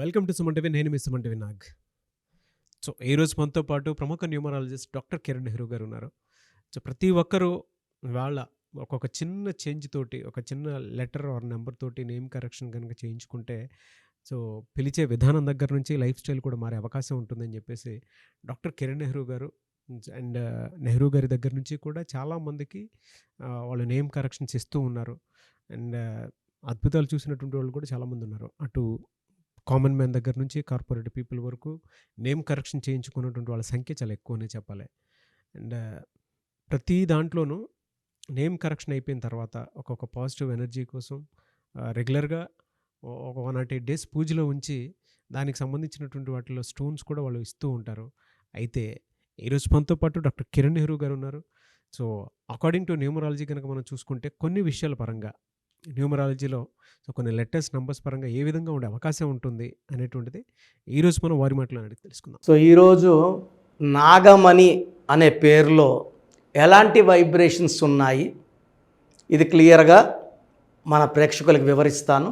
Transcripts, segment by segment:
Welcome to Suman TV. నేను మీ Suman TV Nag. So ఈరోజు మనతో పాటు ప్రముఖ న్యూమరాలజిస్ట్ డాక్టర్ కిరణ్ నెహ్రూ గారు ఉన్నారు. సో ప్రతి ఒక్కరూ వాళ్ళ ఒక్కొక్క చిన్న చేంజ్ తోటి, ఒక చిన్న లెటర్ ఆర్ నెంబర్ తోటి నేమ్ కరెక్షన్ కనుక చేయించుకుంటే సో పిలిచే విధానం దగ్గర నుంచి లైఫ్ స్టైల్ కూడా మారే అవకాశం ఉంటుందని చెప్పేసి డాక్టర్ కిరణ్ నెహ్రూ గారు అండ్ నెహ్రూ గారి దగ్గర నుంచి కూడా చాలామందికి వాళ్ళు నేమ్ కరెక్షన్స్ ఇస్తూ ఉన్నారు. అండ్ అద్భుతాలు చూసినటువంటి వాళ్ళు కూడా చాలామంది ఉన్నారు. అటు కామన్ మ్యాన్ దగ్గర నుంచి కార్పొరేట్ పీపుల్ వరకు నేమ్ కరెక్షన్ చేయించుకున్నటువంటి వాళ్ళ సంఖ్య చాలా ఎక్కువనే చెప్పాలి. అండ్ ప్రతి దాంట్లోనూ నేమ్ కరెక్షన్ అయిపోయిన తర్వాత ఒక్కొక్క పాజిటివ్ ఎనర్జీ కోసం రెగ్యులర్గా ఒక 108 డేస్ పూజలో ఉంచి దానికి సంబంధించినటువంటి వాటిలో స్టోన్స్ కూడా వాళ్ళు ఇస్తూ ఉంటారు. అయితే ఈరోజు మనతో పాటు డాక్టర్ కిరణ్ నెహ్రూ గారు ఉన్నారు. సో అకార్డింగ్ టు న్యూమరాలజీ కనుక మనం చూసుకుంటే కొన్ని విషయాల పరంగా న్యూమరాలజీలో సో కొన్ని లెటర్స్ నంబర్స్ పరంగా ఏ విధంగా ఉండే అవకాశం ఉంటుంది అనేటువంటిది ఈరోజు మనం వారి మాటలో అడిగి తెలుసుకుందాం. సో ఈరోజు నాగమణి అనే పేరులో ఎలాంటి వైబ్రేషన్స్ ఉన్నాయి, ఇది క్లియర్గా మన ప్రేక్షకులకు వివరిస్తాను.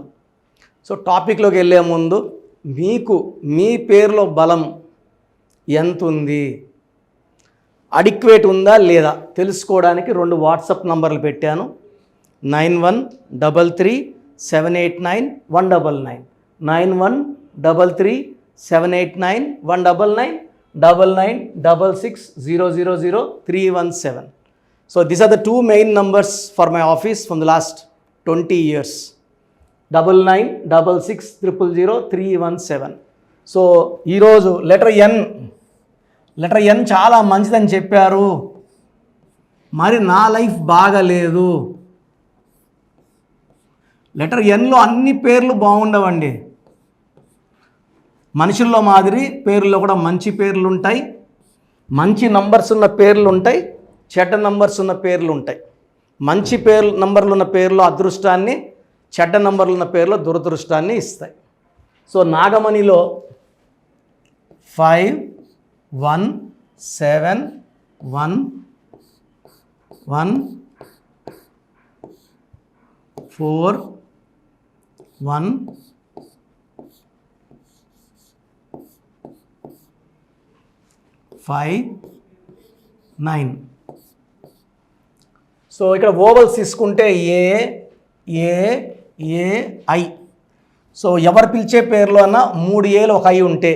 సో టాపిక్లోకి వెళ్ళే ముందు మీకు మీ పేరులో బలం ఎంత ఉంది, అడిక్వేట్ ఉందా లేదా తెలుసుకోవడానికి 2 వాట్సాప్ నంబర్లు పెట్టాను. 9133789199 9133789199 9966000317. So these are the 2 main numbers for my office from the last 20 years. 9966000317. So ఈరోజు లెటర్ ఎన్ చాలా మంచిదని చెప్పారు, మరి నా లైఫ్ బాగలేదు. లెటర్ ఎన్లో అన్ని పేర్లు బాగుండవండి. మనుషుల్లో మాదిరి పేర్లలో కూడా మంచి పేర్లు ఉంటాయి, మంచి నంబర్స్ ఉన్న పేర్లు ఉంటాయి, చెడ్డ నంబర్స్ ఉన్న పేర్లు ఉంటాయి. మంచి నంబర్లు ఉన్న పేర్లు అదృష్టాన్ని, చెడ్డ నంబర్లు ఉన్న పేర్లు దురదృష్టాన్ని ఇస్తాయి. సో నాగమణిలో 514159. సో ఇక్కడ ఓవల్స్ తీసుకుంటే ఏఐ. సో ఎవరు పిలిచే పేర్లో అన్న 3 ఏలు ఒక ఐ ఉంటే,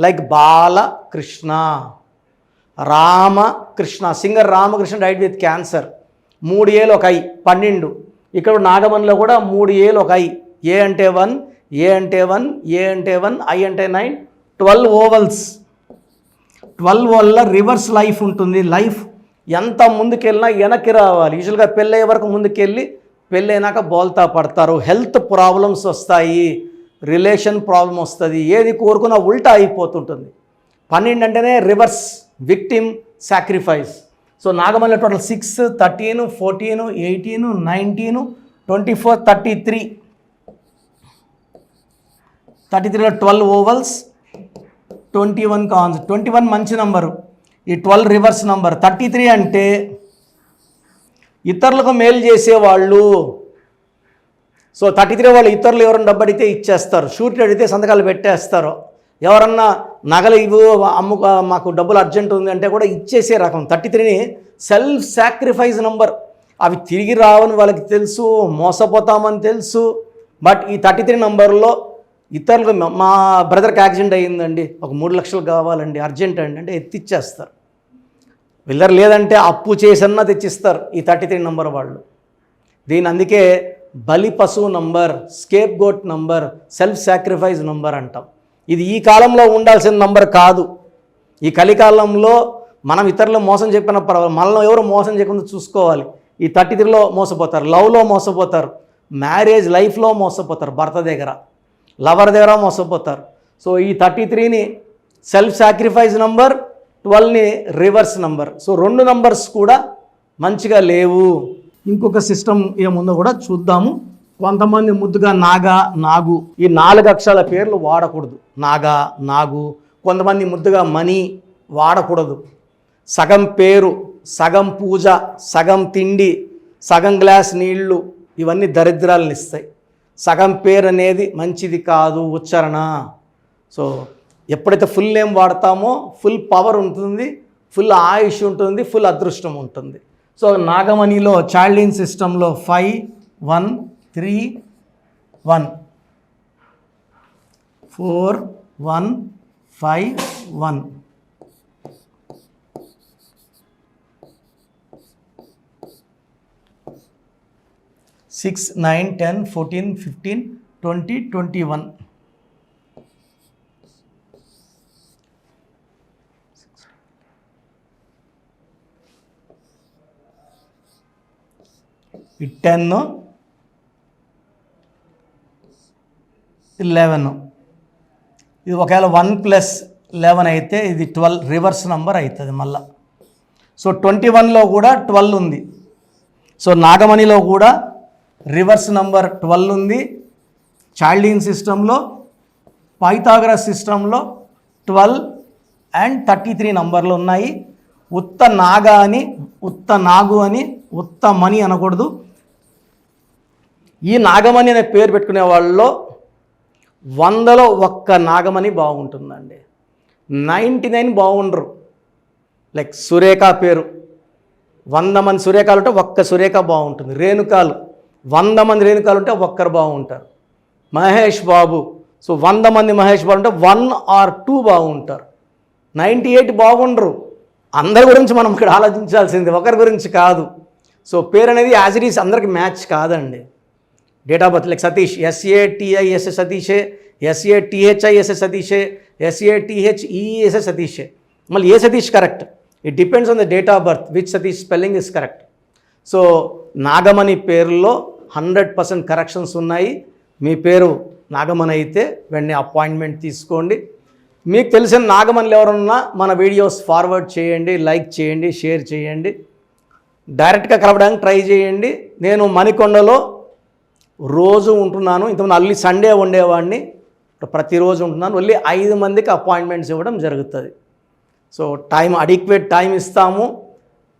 like Balakrishna, Ramakrishna, singer Ramakrishna died with cancer, 3 ఏలు ఒక ఐ 12. ఇక్కడ నాగమణిలో కూడా 3 ఏలు ఒక ఐ. ఏ అంటే 1, ఏ అంటే 1, ఏ అంటే 1, ఐ అంటే 9, 12 ఓవల్స్. 12 వల్ల రివర్స్ లైఫ్ ఉంటుంది. లైఫ్ ఎంత ముందుకెళ్ళినా వెనక్కి రావాలి. యూజువల్గా పెళ్ళయ్యే వరకు ముందుకెళ్ళి పెళ్ళైనాక బోల్తా పడతారు. హెల్త్ ప్రాబ్లమ్స్ వస్తాయి, రిలేషన్ ప్రాబ్లం వస్తుంది, ఏది కోరుకున్నా ఉల్టా అయిపోతుంటుంది. 12 అంటేనే రివర్స్, విక్టిమ్, సాక్రిఫైస్. సో నాగమణిలో టోటల్ 6, 13, 14, 18, 19, 24, 33. 33లో 12 ఓవల్స్, 21 కాన్స్. 21 మంచి నంబరు, ఈ 12 రివర్స్ నంబర్. 33 అంటే ఇతరులకు మేలు చేసేవాళ్ళు. సో 33 వాళ్ళు ఇతరులు ఎవరైనా డబ్బు అడిగితే ఇచ్చేస్తారు, షూరిటీ అడిగితే సంతకాలు పెట్టేస్తారు. ఎవరన్నా నగలు ఇవ్వు మాకు డబ్బులు అర్జెంట్ ఉంది అంటే కూడా ఇచ్చేసే రకం. 33ని సెల్ఫ్ సాక్రిఫైస్ నంబర్. అవి తిరిగి రావని వాళ్ళకి తెలుసు, మోసపోతామని తెలుసు. బట్ ఈ 33 నంబర్లో ఇతరులకు, మా బ్రదర్కి యాక్సిడెంట్ అయ్యిందండి, ఒక 3 లక్షలు కావాలండి, అర్జెంట్ అండి అంటే ఎత్తిచ్చేస్తారు. వీళ్ళర్ లేదంటే అప్పు చేసన్నా తెచ్చిస్తారు ఈ 33 నంబర్ వాళ్ళు. దీని అందుకే బలి పశువు number, scapegoat number, self sacrifice number అంటాం. ఇది ఈ కాలంలో ఉండాల్సిన నంబర్ కాదు. ఈ కలికాలంలో మనం ఇతరులు మోసం చెప్పిన పర్వాలేదు, మనలో ఎవరు మోసం చేయకుండా చూసుకోవాలి. ఈ 33లో మోసపోతారు, లవ్లో మోసపోతారు, మ్యారేజ్ లైఫ్లో మోసపోతారు, భర్త దగ్గర, లవర్ దగ్గర మోసపోతారు. సో ఈ 33ని సెల్ఫ్ సాక్రిఫైస్ నంబర్, 12ని రివర్స్ నంబర్. సో 2 నంబర్స్ కూడా మంచిగా లేవు. ఇంకొక సిస్టమ్ ఏముందో కూడా చూద్దాము. కొంతమంది ముద్దుగా నాగా, నాగు, ఈ 4 అక్షరాల పేర్లు వాడకూడదు. నాగా, నాగు. కొంతమంది ముద్దుగా మణి వాడకూడదు. సగం పేరు, సగం పూజ, సగం తిండి, సగం గ్లాస్ నీళ్లు, ఇవన్నీ దరిద్రాలను ఇస్తాయి. సగం పేరు అనేది మంచిది కాదు ఉచ్చారణ. సో ఎప్పుడైతే ఫుల్ నేమ్ వాడతామో ఫుల్ పవర్ ఉంటుంది, ఫుల్ ఆయుష్ ఉంటుంది, ఫుల్ అదృష్టం ఉంటుంది. సో నాగమణిలో చైల్డ్ సిస్టంలో 5 1 3 1 4 1 5 1 6 9 10 14 15 20 21. ఈ 10 11. ఇది ఒకవేళ 1 + 11 అయితే ఇది 12 రివర్స్ నంబర్ అవుతుంది మళ్ళా. సో 21లో కూడా 12 ఉంది. సో నాగమణిలో కూడా రివర్స్ నంబర్ 12 ఉంది. చైల్డ్ సిస్టంలో, పైథాగరస్ సిస్టంలో 12 అండ్ 33 నంబర్లు ఉన్నాయి. ఉత్త నాగ అని, ఉత్త నాగు అని, ఉత్త మణి అనకూడదు. ఈ నాగమణి అనే పేరు పెట్టుకునే వాళ్ళలో 100లో 1 నాగమణి బాగుంటుందండి. 99 బాగుండరు. లైక్ సురేఖ పేరు 100 మంది సురేఖాలు ఉంటే 1 సురేఖ బాగుంటుంది. రేణుకాలు 100 మంది రేణుకాలు ఉంటే 1 బాగుంటారు. మహేష్ బాబు, సో 100 మంది మహేష్ బాబు ఉంటే 1 ఆర్ 2 బాగుంటారు. 98 బాగుండరు. అందరి గురించి మనం ఇక్కడ ఆలోచించాల్సింది, ఒకరి గురించి కాదు. సో పేరు అనేది యాజ్ ఇట్ ఈస్ అందరికి మ్యాచ్ కాదండి. Date of birth like Satish, SATIS సతీషే, SATHIS సతీషే, SATHES సతీషే. మళ్ళీ ఏ Satish correct, it depends on the date of birth which Satish spelling is correct. So Nagamani పేరులో 100% కరెక్షన్స్ ఉన్నాయి. మీ పేరు నాగమణి అయితే వెంటనే అపాయింట్మెంట్ తీసుకోండి. మీకు తెలిసిన నాగమణిలు ఎవరున్నా మన వీడియోస్ ఫార్వర్డ్ చేయండి, లైక్ చేయండి, షేర్ చేయండి. డైరెక్ట్గా కలవడానికి ట్రై చేయండి. నేను మణికొండలో రోజు ఉంటున్నాను. ఇంతకుముందు అల్లి సండే ఉండేవాడిని, ప్రతిరోజు ఉంటున్నాను. వెళ్ళి 5 మందికి అపాయింట్మెంట్స్ ఇవ్వడం జరుగుతుంది. సో టైం అడిక్వేట్ టైం ఇస్తాము.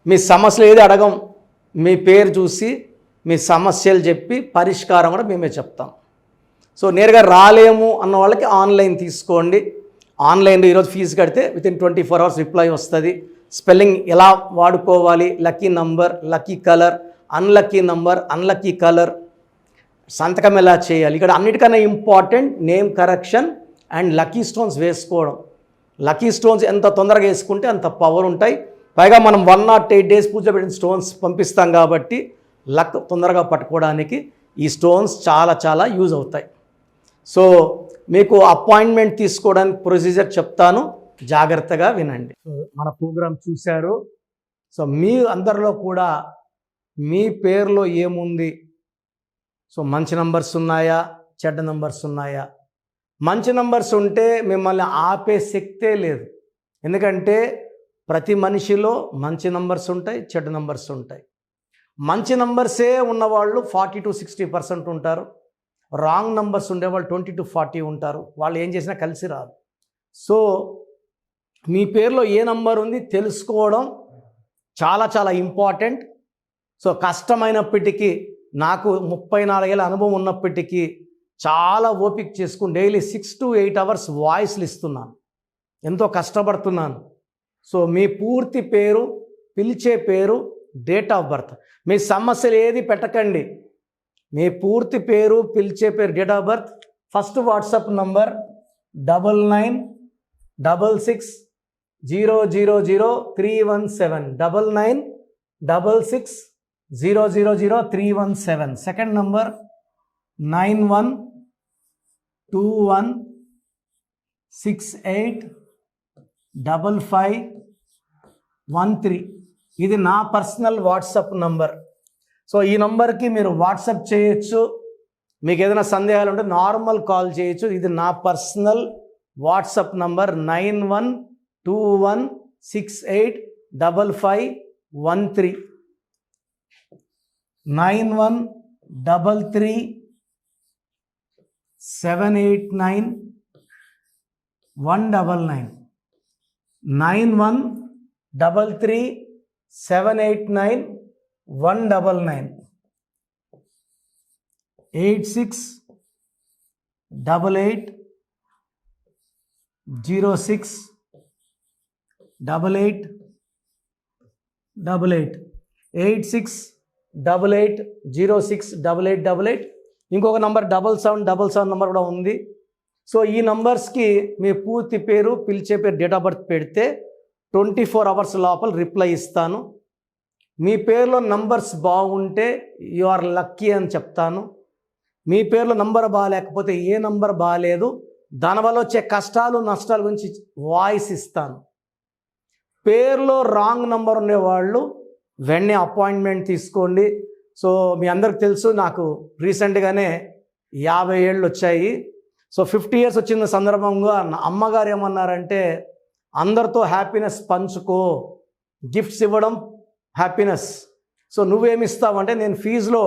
మీ సమస్యలు ఏది అడగం, మీ పేరు చూసి మీ సమస్యలు చెప్పి పరిష్కారం కూడా మేమే చెప్తాం. సో నేరుగా రాలేము అన్న వాళ్ళకి ఆన్లైన్ తీసుకోండి. ఆన్లైన్లో ఈరోజు ఫీజు కడితే వితిన్ 24 hours రిప్లై వస్తుంది. స్పెల్లింగ్ ఎలా వాడుకోవాలి, lucky number, lucky colour, unlucky number, unlucky colour, సంతకం ఎలా చేయాలి, ఇక్కడ అన్నిటికన్నా important name correction and lucky stones వేసుకోవడం. లక్కీ స్టోన్స్ ఎంత తొందరగా వేసుకుంటే అంత పవర్ ఉంటాయి. పైగా మనం 108 days పూజ పెట్టిన స్టోన్స్ పంపిస్తాం కాబట్టి లక్ తొందరగా పట్టుకోవడానికి ఈ స్టోన్స్ చాలా చాలా యూజ్ అవుతాయి. సో మీకు అపాయింట్మెంట్ తీసుకోవడానికి ప్రొసీజర్ చెప్తాను, జాగ్రత్తగా వినండి. మన ప్రోగ్రాం చూశారు. సో మీ అందరిలో కూడా మీ పేరులో ఏముంది, సో మంచి నంబర్స్ ఉన్నాయా, చెడ్డ నంబర్స్ ఉన్నాయా? మంచి నంబర్స్ ఉంటే మిమ్మల్ని ఆపే శక్తే లేదు. ఎందుకంటే ప్రతి మనిషిలో మంచి నంబర్స్ ఉంటాయి, చెడ్డ నంబర్స్ ఉంటాయి. మంచి నంబర్సే ఉన్నవాళ్ళు 40 to 60% ఉంటారు. రాంగ్ నంబర్స్ ఉండేవాళ్ళు 20 to 40 ఉంటారు. వాళ్ళు ఏం చేసినా కలిసి రాదు. సో మీ పేరులో ఏ నంబర్ ఉంది తెలుసుకోవడం చాలా చాలా ఇంపార్టెంట్. సో కష్టమైనప్పటికీ, నాకు 34 ఏళ్ళ అనుభవం ఉన్నప్పటికీ చాలా ఓపిక చేసుకుని డైలీ 6 to 8 hours వాయిస్లు ఇస్తున్నాను. ఎంతో కష్టపడుతున్నాను. సో మీ పూర్తి పేరు, పిలిచే పేరు, డేట్ ఆఫ్ బర్త్, మీ సమస్యలు ఏది పెట్టకండి. మీ పూర్తి పేరు, పిలిచే పేరు, date of birth, first WhatsApp number 9966000317 9966000317. Second number 9121685513. ఇది నా పర్సనల్ వాట్సాప్ నంబర్. సో ఈ నంబర్కి మీరు వాట్సాప్ చేయొచ్చు. మీకు ఏదైనా సందేహాలు ఉంటే నార్మల్ కాల్ చేయొచ్చు. ఇది నా పర్సనల్ వాట్సాప్ నంబర్ 9121685513 9133789199 9133789199 8688 06 88 88 86 88 06 8888. ఇంకొక నంబర్ 7777 నంబర్ కూడా ఉంది. సో ఈ నంబర్స్కి మీ పూర్తి పేరు, పిలిచే పేరు, డేట్ ఆఫ్ బర్త్ పెడితే 24 అవర్స్ లోపల రిప్లై ఇస్తాను. మీ పేరులో నంబర్స్ బాగుంటే యు ఆర్ లక్కీ అని చెప్తాను. మీ పేరులో నంబర్ బాగాలేకపోతే ఏ నంబర్ బాగాలేదు, దానివల్ల వచ్చే కష్టాలు నష్టాల గురించి వాయిస్ ఇస్తాను. పేరులో రాంగ్ నంబర్ ఉండేవాళ్ళు వెంటనే అపాయింట్మెంట్ తీసుకోండి. సో మీ అందరికి తెలుసు, నాకు రీసెంట్గానే 50 ఏళ్ళు వచ్చాయి. సో 50 ఇయర్స్ వచ్చిన సందర్భంగా నా అమ్మగారు ఏమన్నారంటే, అందరితో హ్యాపీనెస్ పంచుకో, గిఫ్ట్స్ ఇవ్వడం హ్యాపీనెస్. సో నువ్వేమి ఇస్తావంటే, నేను ఫీజులో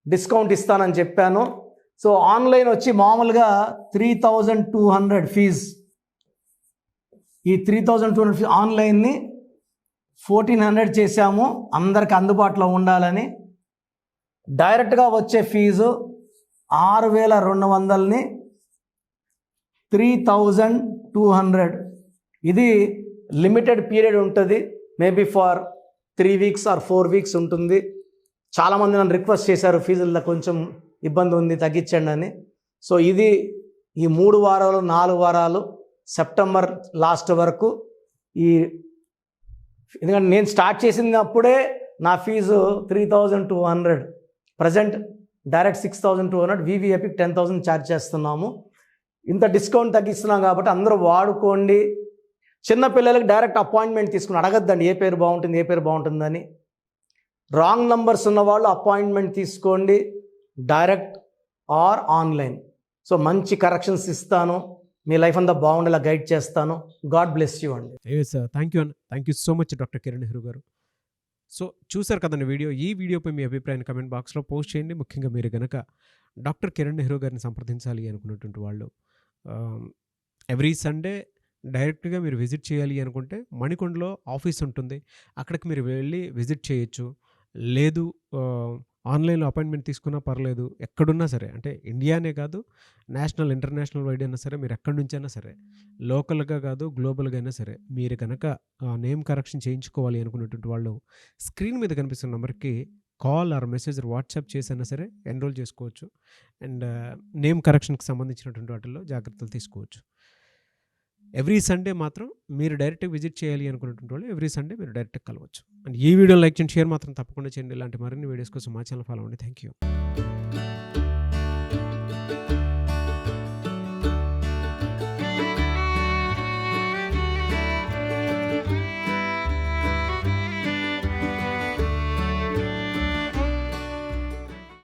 డిస్కౌంట్ ఇస్తానని చెప్పాను. సో ఆన్లైన్ వచ్చి మామూలుగా 3200 ఫీజ్. ఈ 3200 ఫీజ్ ఆన్లైన్ని 1400 చేశాము, అందరికి అందుబాటులో ఉండాలని. డైరెక్ట్గా వచ్చే ఫీజు 6200ని 3200. ఇది లిమిటెడ్ పీరియడ్ ఉంటుంది, maybe for 3 weeks or 4 weeks ఉంటుంది. చాలామంది నన్ను రిక్వెస్ట్ చేశారు, ఫీజుల్లో కొంచెం ఇబ్బంది ఉంది తగ్గించండి అని. సో ఇది ఈ 3 వారాలు 4 వారాలు సెప్టెంబర్ లాస్ట్ వరకు. ఎందుకంటే నేను స్టార్ట్ చేసినప్పుడే నా ఫీజు 3200, ప్రజెంట్ డైరెక్ట్ 6200, వివిఐపికి 10,000 ఛార్జ్ చేస్తున్నాము. ఇంత డిస్కౌంట్ తగ్గిస్తున్నాం కాబట్టి అందరూ వాడుకోండి. చిన్నపిల్లలకి డైరెక్ట్ అపాయింట్మెంట్ తీసుకుని అడగద్దండి ఏ పేరు బాగుంటుంది ఏ పేరు బాగుంటుందని. రాంగ్ నంబర్స్ ఉన్నవాళ్ళు అపాయింట్మెంట్ తీసుకోండి, డైరెక్ట్ ఆర్ ఆన్లైన్. సో మంచి కరెక్షన్స్ ఇస్తాను, మీ లైఫ్ అంతా బాగుండేలా గైడ్ చేస్తాను. గాడ్ బ్లెస్ యూ అండి. సార్, థ్యాంక్ యూ అన్న, thank you so much doctor Kiran Nehru గారు. సో చూసారు కదండి వీడియో. ఈ వీడియోపై మీ అభిప్రాయాన్ని కమెంట్ బాక్స్లో పోస్ట్ చేయండి. ముఖ్యంగా మీరు కనుక డాక్టర్ కిరణ్ నెహ్రూ గారిని సంప్రదించాలి అనుకున్నటువంటి వాళ్ళు ఎవ్రీ సండే డైరెక్ట్గా మీరు విజిట్ చేయాలి అనుకుంటే మణికొండలో ఆఫీస్ ఉంటుంది, అక్కడికి మీరు వెళ్ళి విజిట్ చేయొచ్చు. లేదు ఆన్లైన్లో అపాయింట్మెంట్ తీసుకున్నా పర్లేదు, ఎక్కడున్నా సరే, అంటే ఇండియానే కాదు, నేషనల్ ఇంటర్నేషనల్ వైడ్ అయినా సరే, మీరు ఎక్కడి నుంచి అయినా సరే, లోకల్గా కాదు గ్లోబల్గా అయినా సరే, మీరు కనుక నేమ్ కరెక్షన్ చేయించుకోవాలి అనుకున్నటువంటి వాళ్ళు స్క్రీన్ మీద కనిపిస్తున్న నెంబర్కి కాల్ ఆర్ మెసేజ్ వాట్సాప్ చేసైనా సరే ఎన్రోల్ చేసుకోవచ్చు. అండ్ నేమ్ కరెక్షన్కి సంబంధించినటువంటి వాటిల్లో జాగ్రత్తలు తీసుకోవచ్చు. ఎవ్రీ సండే మాత్రం మీరు డైరెక్ట్గా విజిట్ చేయాలి అనుకున్నటువంటి వాళ్ళు ఎవ్రీ సండే మీరు డైరెక్ట్గా కలవచ్చు. అండ్ ఈ వీడియో లైక్ చేయండి, షేర్ మాత్రం తప్పకుండా చేయండి. ఇలాంటి మరిన్ని వీడియోస్ కోసం మా ఛానల్ ఫాలో అవ్వండి. Thank you.